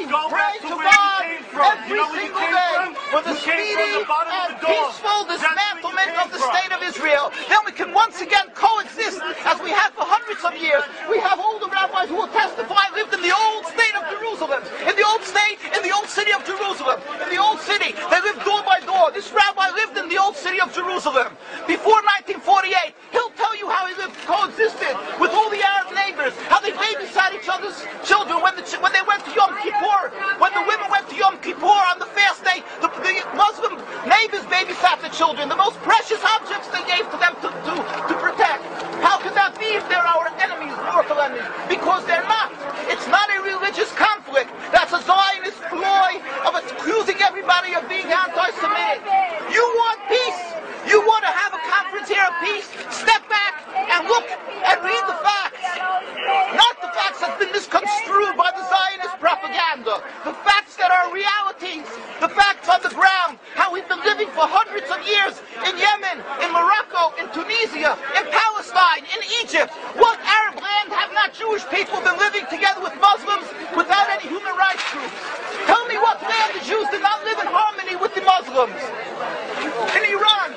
pray to God every single day for the speedy and peaceful dismantlement of the state of Israel. Then we can once again coexist as we have for hundreds of years. We have all the rabbis who will testify lived in the old state of Jerusalem, in the old state, in the old city of Jerusalem, in the old city. They lived door by door. This rabbi lived in the old city of Jerusalem before 1948. He'll tell you how he lived, coexisted with all the Arab neighbors, how they babysat each other's children when they went to Yom Kippur, when the women went to Yom Kippur on the fast day, the Muslim neighbors babysat the children, the most precious objects they gave to them to protect. How could that be if they're our enemies, mortal enemies? Because they're not. It's not a religious conflict. That's a Zionist ploy of accusing everybody of being anti-Semitic. You want peace? You want to have a conference here of peace? Step back and look and read the facts. Not the facts that have been misconstrued by the Zionist propaganda. The facts that are realities. The facts on the ground. How we've been living for hundreds of years in Yemen, in Morocco, in Tunisia, in Palestine, in Egypt. What Arab land have not Jewish people been living together with Muslims without any human rights groups? Tell me what land the Jews did not live in harmony with the Muslims. In Iran,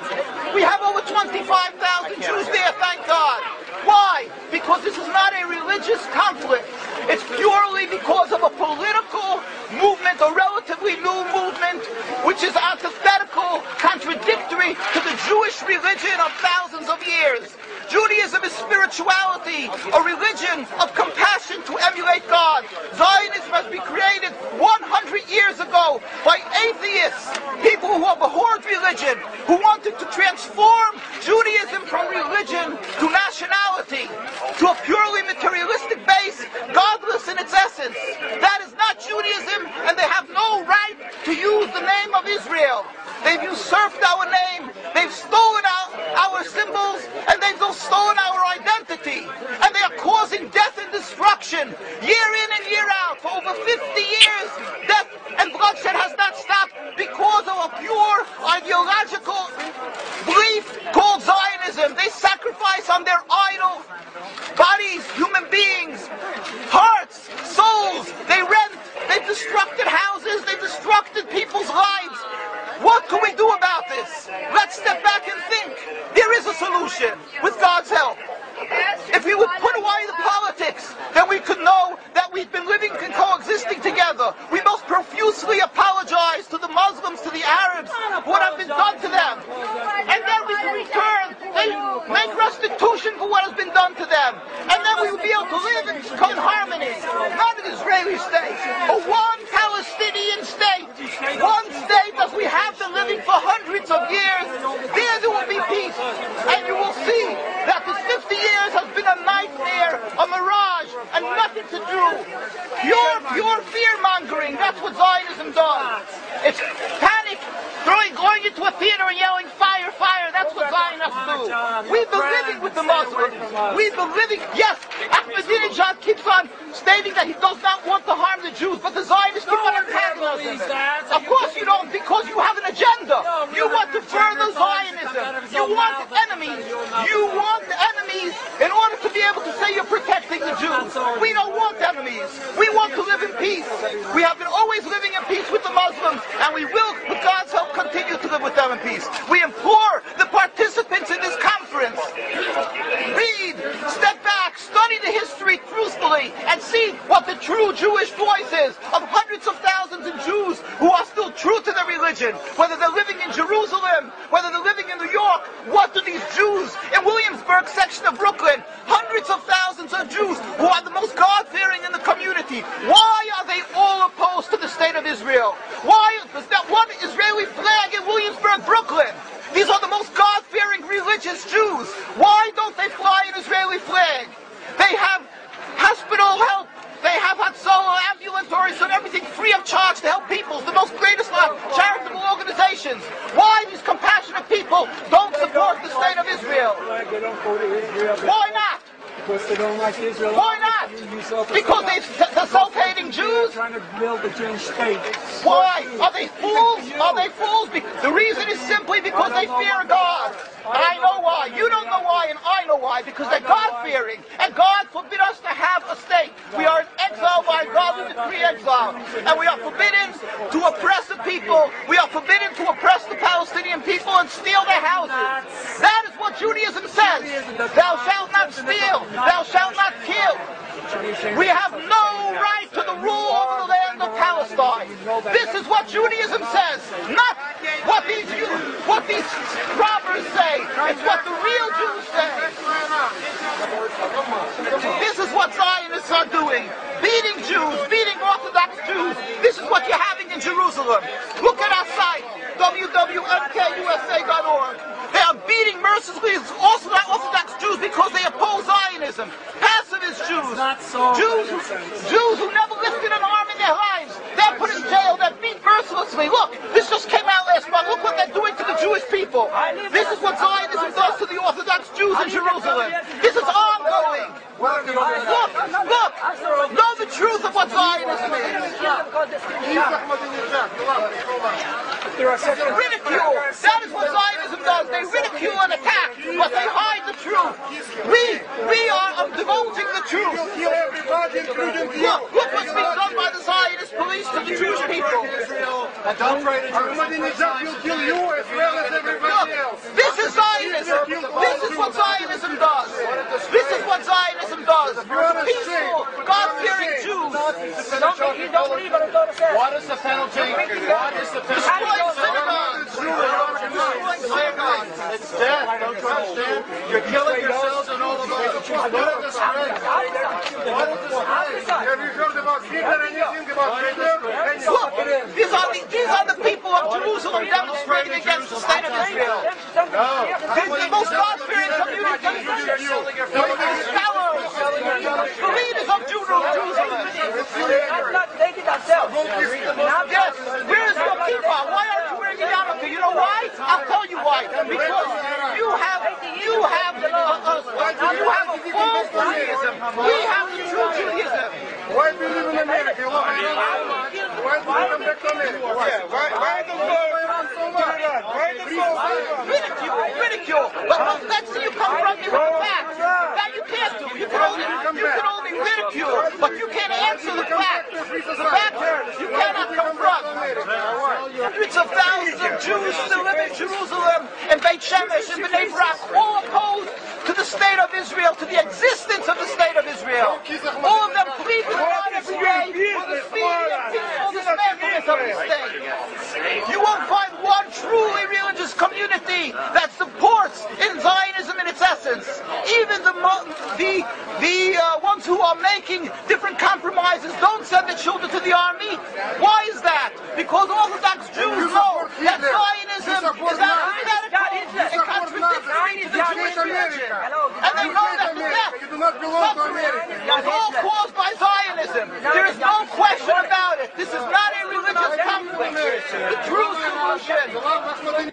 we have over 25,000 Jews there, thank God. Why? Because this is not a religious conflict. It's purely because of a political movement, a relatively new movement, which is antithetical, contradictory to the Jewish religion of thousands of years. Judaism is spirituality, a religion of compassion to emulate God. Zionism has been created 100 years ago by atheists, people who have abhorred religion, who wanted to transform Judaism from religion to nationality, to a purely materialistic base, godless in its essence. That is not Judaism, and they have no right to use the name of Israel. They've usurped our name, they've stolen our symbols, and they've stolen our identity. And they are causing death and destruction year in and year out. For over 50 years, death and bloodshed has not stopped because of a pure ideological belief called Zionism. They sacrifice on their idol bodies, human beings, hearts, souls. They rent, they've destructed houses, they've destructed people's lives. What can we do about this? Let's step back and think. There is a solution with God's help. If we would put away the politics, then we could know that we've been living and coexisting together. We most profusely apologize to the Muslims, to the Arabs, for what has been done to them. And then we can return, they make restitution for what has been done to them. And then we will be able to live in harmony. Not an Israeli state, a one Palestinian state. One state as we have been living for hundreds of years. There will be peace. And you will see that this 50 years has been a nightmare, a mirage, and nothing to do. Pure fear-mongering, that's what Zionism does. It's panic, going into a theater and yelling, fire, fire, that's what Zionists do. We've been living with the Muslims. We've been living, yes, Ahmadinejad keeps on stating that he does not want to harm the Jews, but the Zionists keep on antagonizing him. Of course you don't, because you have an agenda. You want to further Zionism. You want enemies. You want enemies in order to be able to say you're protecting the Jews. We don't want enemies. We want to live in peace. We have been always living in peace with the Muslims, and we will, with God's help, continue to live with them in peace. We implore the participants in this conference, read, step back, study the history truthfully, and see what the true Jewish voice is of hundreds of thousands of Jews who are still true to their religion, whether they're living in Jerusalem, whether they're living in New York. What do these Jews in Williamsburg section of Brooklyn, hundreds of thousands of Jews who are the most God-fearing in the community, why are they all opposed to the state of Israel? Why is that one Israeli flag in Williamsburg, Brooklyn? These are the most God-fearing religious Jews. Why don't they fly an Israeli flag? They have hospital help. They have Hatzalah, ambulatories, and everything free of charge to help people. The most greatest charitable organizations. Why these compassionate people don't support the state of Israel? Why not? Because they don't like Israel. Why not? Because they're self-hating Jews? Trying to build a Jewish state. Why? Are they fools? Are they fools? The reason is simply because they fear God. I know why. You don't know why, and I know why. Because they're God-fearing, and God forbid us to have a state. We are in exile by God. We decree exile, and we are forbidden to oppress the people. We are forbidden to oppress the Palestinian people and steal their houses. That is what Judaism says. Thou shalt not steal. Thou shalt not kill. We have no right to the rule over the land of Palestine. This is what Judaism says, not what these robbers say. It's what the real Jews say. This is what Zionists are doing. Beating Jews, beating Orthodox Jews. This is what you're having in Jerusalem. Look at our site, www.mkusa.org. They are beating mercilessly Orthodox Jews because they oppose Zionism. Pacifist Jews. Jews who never lifted an arm in their lives. They're put in jail. They're beat mercilessly. Look, this just came out last month. Look what they're doing to the Jewish people. This is what Zionism does to the Orthodox Jews in Jerusalem. This is ongoing. Look, know the truth of what Zionism is. Ridicule. That is what Zionism does. They ridicule and attack, but they hide the truth. We are divulging the truth. Look what's being done by the Zionist police to the Jewish people. And don't pray to Ahmadinejad will kill you as well as everybody else. This is Zionism. This is what Zionism does. This is what Zionism does. Peaceful, God-fearing Jews. What is the penalty? What is the penalty? Destroying synagogues. Destroying synagogues. It's death. Don't you understand? You're killing yourselves and all of us. What a disgrace. What a disgrace. Have you heard about Hitler? Anything about Hitler? Look, these are the people of Jerusalem demonstrating against the state of Israel. This is the most God-fearing community. The leaders of Jerusalem. Yes, where is your kippah? Why aren't you wearing a yarmulke? You know why? I'll tell you why. Because you have a false Judaism. We have the true Judaism. Why do you live in America? Why do you come back to America? Why the Ridicule. But let's see you confront me with the facts. That you can't do. You can only ridicule, but you can't answer the facts. The facts you cannot confront. Hundreds of thousands of Jews still live in Jerusalem, and Beit Shemesh, and Bnei Brak, all opposed to the state of Israel, to the existence of the state of Israel. All of them plead with God every day for the speedy and peaceful dismantlement of the state. You won't find one truly religious community that supports in Zionism in its essence. Even the ones who are making different compromises don't send their children to the army. Why is that? Because Orthodox Jews know that Zionism is antithetical and contradictory to the Jewish religion. And they know that the death, suffering, is all caused by Zionism. There is no question about it. This is not a religious conflict. The true solution